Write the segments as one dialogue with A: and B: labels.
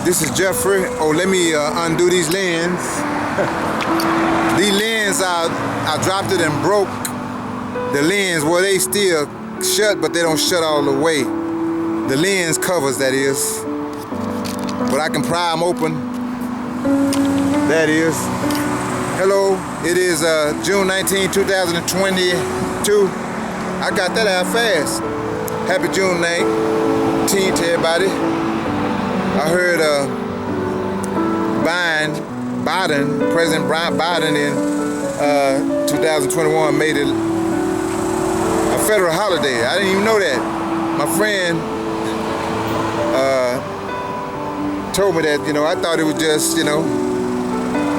A: This is Jeffrey. Oh, let me undo these lens. These lens, I dropped it and broke the lens. Well, they still shut, but they don't shut all the way. The lens covers, that is. But I can pry them open. That is. Hello, it is June 19, 2022. I got that out fast. Happy June 19th to everybody. I heard President Biden in 2021 made it a federal holiday. I didn't even know that. My friend told me that, I thought it was just,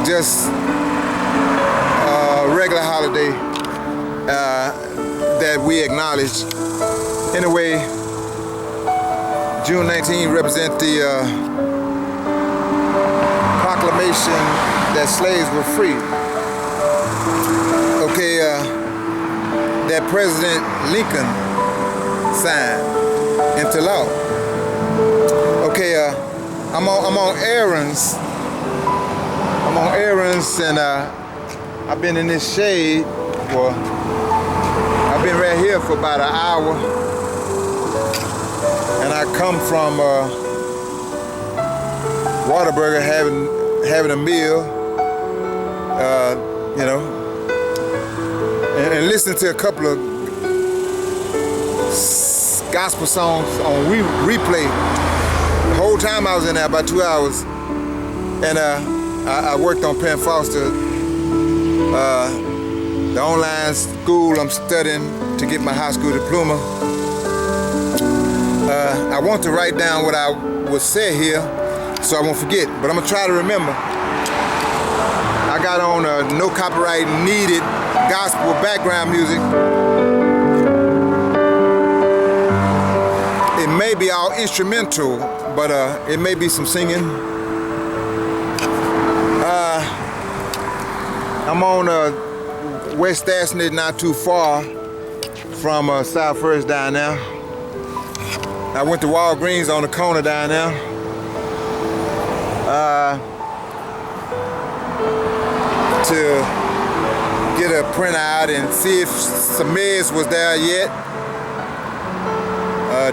A: just a regular holiday that we acknowledge. Anyway, June 19 represents the proclamation that slaves were free. Okay, that President Lincoln signed into law. Okay, I'm on errands. I'm on errands, and I've been in this shade for. I've been right here for about an hour, and I come from Whataburger having a meal, and listening to a couple of gospel songs on replay. The whole time I was in there, about 2 hours, and I worked on Penn Foster, the online school I'm studying to get my high school diploma. I want to write down what I would say here so I won't forget, but I'm gonna try to remember. I got on no copyright needed gospel background music. It may be all instrumental, but it may be some singing. I'm on West Aston, not too far from South First down there. I went to Walgreens on the corner down there. To get a printout and see if some meds was there yet.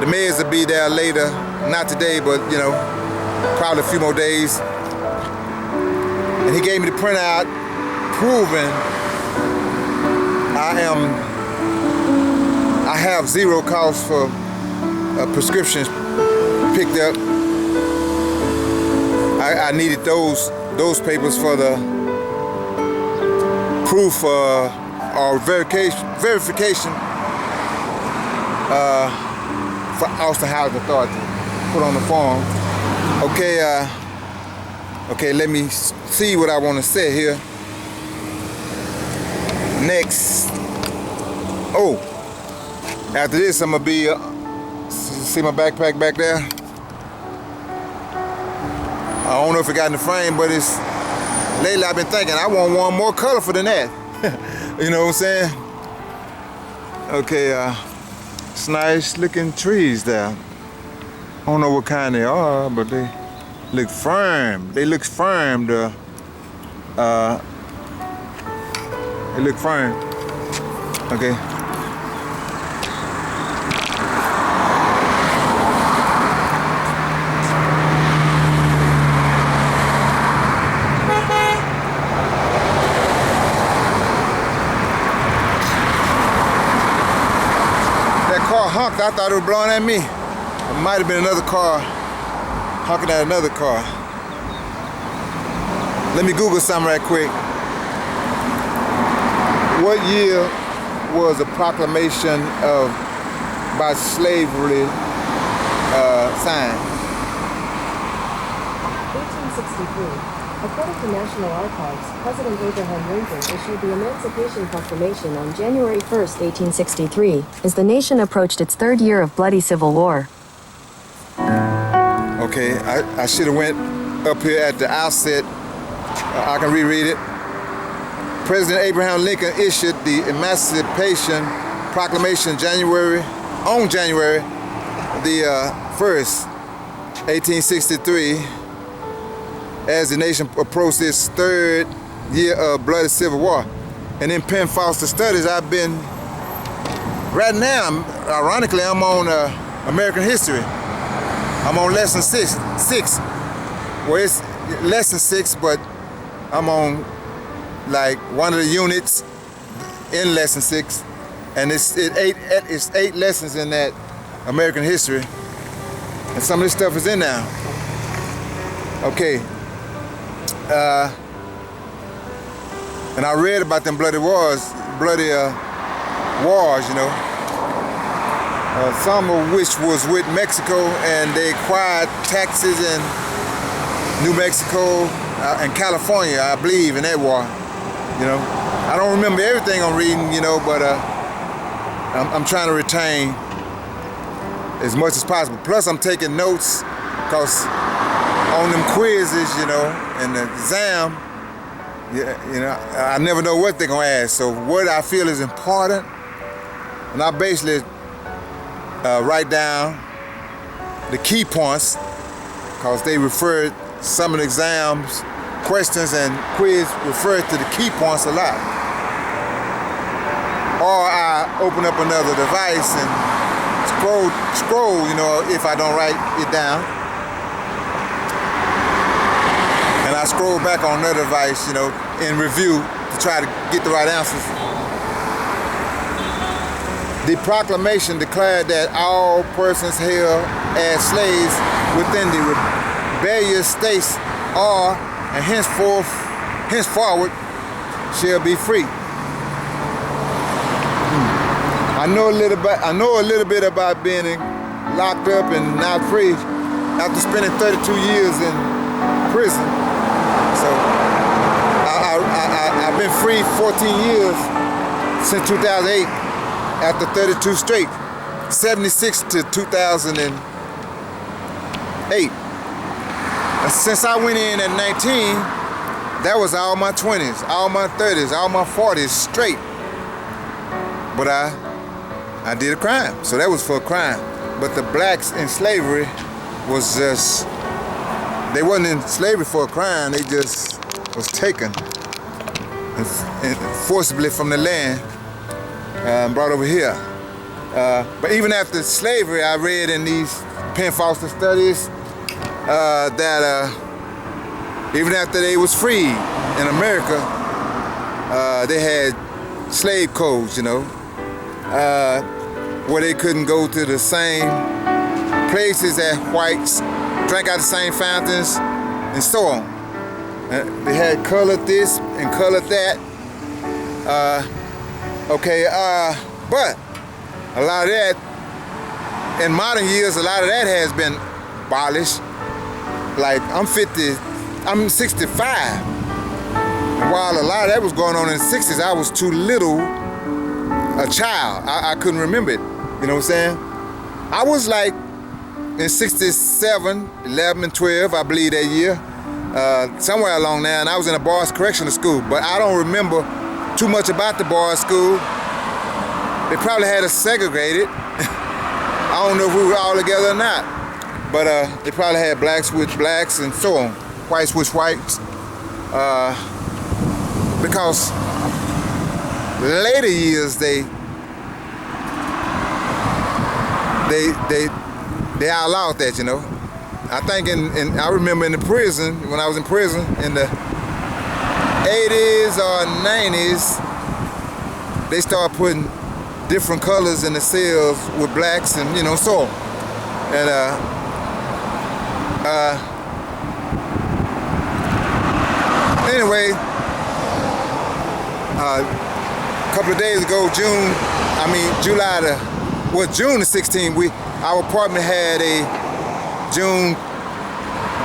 A: The meds will be there later, not today, but probably a few more days. And he gave me the printout proving I have zero cost for prescriptions picked up. I needed those papers for the proof or verification for Austin Housing Authority. Put on the form. Okay, let me see what I want to say here. Next. Oh, after this, I'm gonna be. See my backpack back there? I don't know if it got in the frame, but it's. Lately, I've been thinking I want one more colorful than that. You know what I'm saying? Okay, it's nice looking trees there. I don't know what kind they are, but they look firm. They look firm. They look firm. Okay. Honked. I thought it was blowing at me. It might have been another car honking at another car. Let me Google something right quick. What year was the proclamation about slavery signed?
B: 1863. According to National Archives, President Abraham Lincoln issued the Emancipation Proclamation on January 1, 1863, as the nation approached its third year of bloody civil war.
A: Okay, I should have went up here at the outset. I can reread it. President Abraham Lincoln issued the Emancipation Proclamation on January the 1st, 1863, as the nation approached its third year of bloody civil war. And in Penn Foster Studies, I've been, right now, ironically, I'm on American history. I'm on lesson six. Well, it's lesson 6, but I'm on like one of the units in lesson 6, and it's 8 lessons in that American history, and some of this stuff is in now. Okay. And I read about them bloody wars, you know. Some of which was with Mexico, and they acquired taxes in New Mexico and California, I believe, in that war. You know, I don't remember everything I'm reading, you know, but I'm trying to retain as much as possible. Plus, I'm taking notes, because on them quizzes, you know, and the exam, you know, I never know what they're gonna ask. So what I feel is important, and I basically write down the key points, because they refer some of the exams, questions and quiz refer to the key points a lot. Or I open up another device and scroll, you know, if I don't write it down. And I scroll back on another device, you know, in review to try to get the right answers. The proclamation declared that all persons held as slaves within the rebellious states are, and henceforward, shall be free. I know a little bit about being locked up and not free after spending 32 years in prison. So I've been free 14 years since 2008. After 32 straight, 76 to 2008. And since I went in at 19, that was all my 20s, all my 30s, all my 40s straight. But I did a crime, so that was for a crime. But the blacks in slavery was just, they wasn't in slavery for a crime, they just was taken and forcibly from the land. Brought over here. But even after slavery, I read in these Penn Foster Studies that even after they was free in America, they had slave codes, you know, where they couldn't go to the same places as whites, drank out the same fountains, and so on. They had colored this and colored that. Okay, but a lot of that, in modern years, a lot of that has been abolished. Like, I'm 65. And while a lot of that was going on in the 60s, I was too little a child. I couldn't remember it, you know what I'm saying? I was like, in 67, 11, and 12, I believe that year, somewhere along there, and I was in a boys' correctional school, but I don't remember too much about the boys' school. They probably had us segregated. I don't know if we were all together or not, but they probably had blacks with blacks and so on, whites with whites, because later years they outlawed that, you know. I think I remember in the prison, when I was in prison in the 80s or 90s, they started putting different colors in the cells with blacks and, you know, so on. And anyway, a couple of days ago, June the 16th, our apartment had a June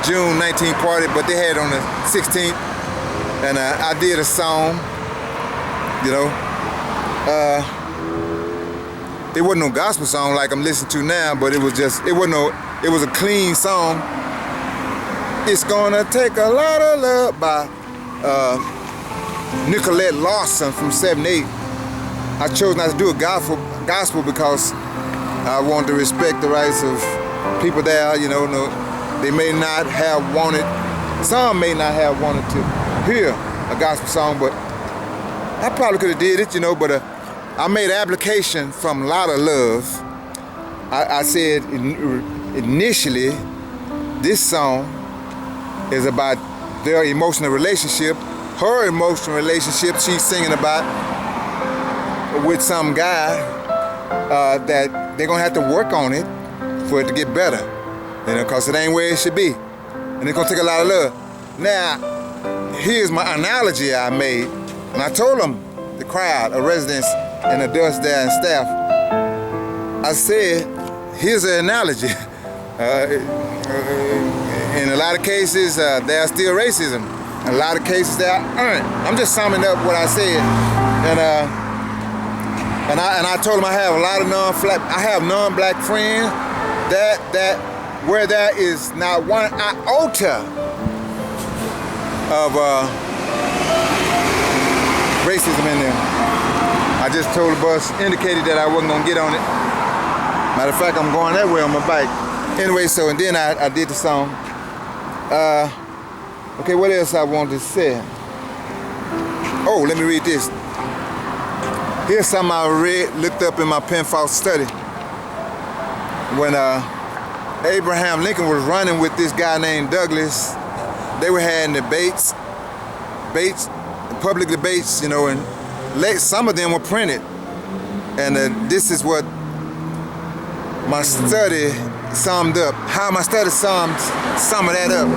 A: 19th party, but they had it on the 16th, and I did a song, you know. It wasn't no gospel song like I'm listening to now, but it was a clean song. It's Gonna Take a Lot of Love by Nicolette Lawson from 78. I chose not to do a gospel because I wanted to respect the rights of people there, you know. They may not have wanted Some may not have wanted to hear a gospel song, but I probably could have did it, you know, but I made an application from a lot of love. I said initially, this song is about their emotional relationship, her emotional relationship she's singing about with some guy that they're gonna have to work on it for it to get better, you know, because it ain't where it should be. And it's gonna take a lot of love. Now, here's my analogy I made. And I told them, the crowd of residents and adults there and staff, I said, here's an analogy. In a lot of cases, there's still racism. In a lot of cases, there aren't. I'm just summing up what I said. And I told them I have a lot of non-black friends that where there is not one iota of racism in there. I just told the bus, indicated that I wasn't gonna get on it. Matter of fact, I'm going that way on my bike. Anyway, so and then I did the song. Okay, what else I wanted to say? Oh, let me read this. Here's something I looked up in my Penfold study. When Abraham Lincoln was running with this guy named Douglas, they were having debates, public debates, you know, and some of them were printed. And this is what my study summed up. How my study summed some of that up.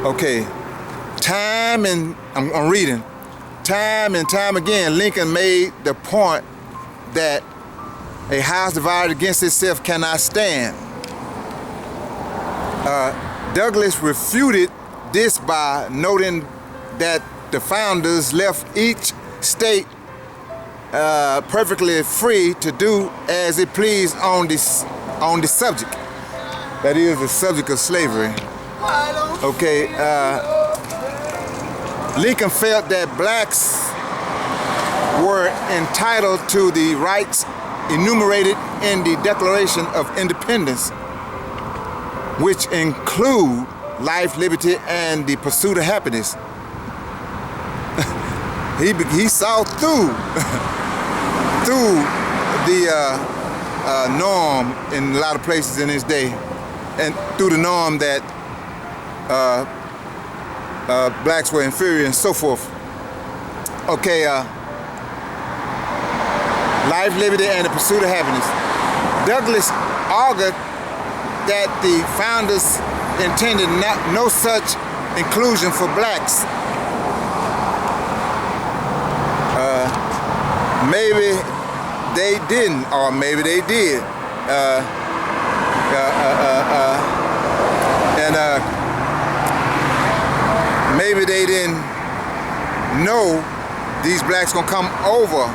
A: Okay, I'm reading. Time and time again, Lincoln made the point that a house divided against itself cannot stand. Douglas refuted this by noting that the founders left each state perfectly free to do as it pleased on the subject. That is the subject of slavery. Okay, Lincoln felt that blacks were entitled to the rights enumerated in the Declaration of Independence, which include life, liberty, and the pursuit of happiness. He saw through the norm in a lot of places in his day, and through the norm that blacks were inferior and so forth. Okay, life, liberty, and the pursuit of happiness. Douglas argued that the founders intended no such inclusion for blacks. Maybe they didn't, or maybe they did. Maybe they didn't know these blacks gonna come over,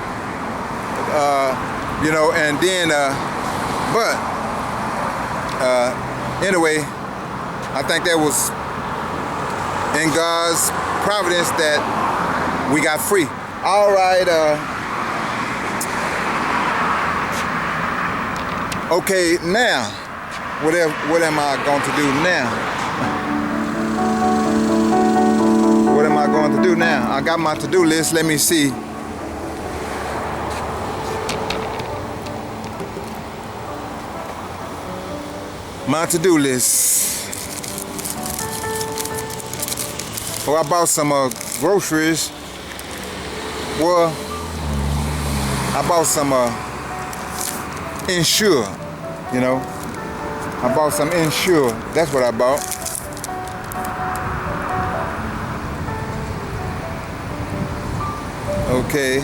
A: you know, and then, anyway, I think that was in God's providence that we got free. All right, okay, now, what am I going to do now? What am I going to do now? I got my to-do list, let me see. My to-do list. Oh, I bought some groceries. Well, I bought some Insure, you know. I bought some Insure. That's what I bought. Okay.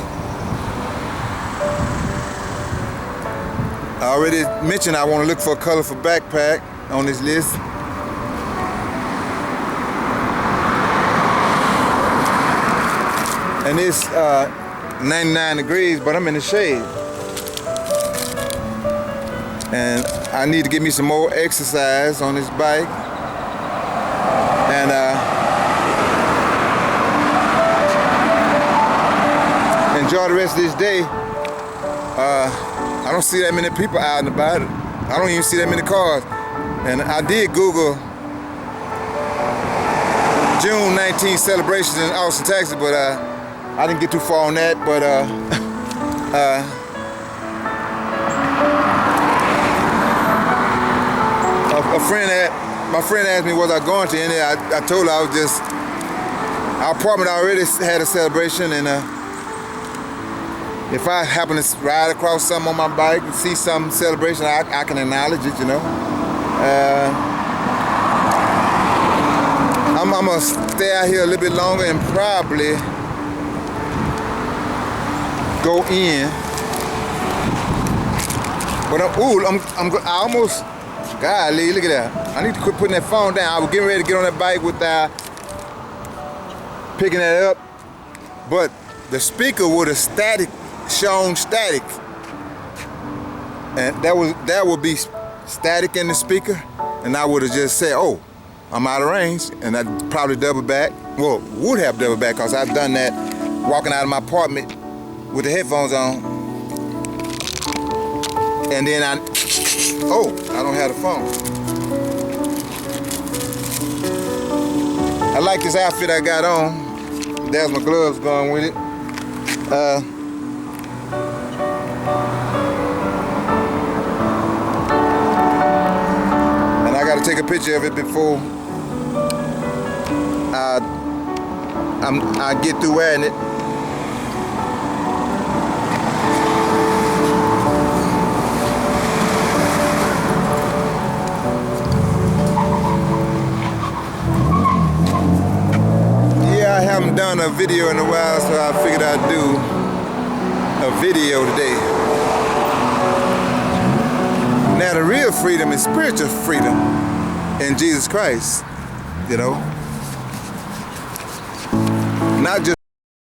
A: I already mentioned I want to look for a colorful backpack on this list. And it's 99 degrees, but I'm in the shade. And I need to get me some more exercise on this bike. And enjoy the rest of this day. I don't see that many people out and about. I don't even see that many cars. And I did Google June 19th celebrations in Austin, Texas, but I didn't get too far on that. But my friend asked me was I going to, and I told her I was just. Our apartment already had a celebration, and if I happen to ride across something on my bike and see some celebration, I can acknowledge it, you know. I'm gonna stay out here a little bit longer and probably go in. But I almost, golly, look at that. I need to quit putting that phone down. I was getting ready to get on that bike without picking that up, but the speaker would have shown static, and that would be static in the speaker, and I would have just said, oh, I'm out of range, and I'd probably double back. Well, would have double back, because I've done that walking out of my apartment with the headphones on, and then I don't have the phone. I like this outfit I got on. There's my gloves going with it. And I gotta take a picture of it before I get through wearing it. I haven't done a video in a while, so I figured I'd do a video today. Now the real freedom is spiritual freedom in Jesus Christ, you know. Not just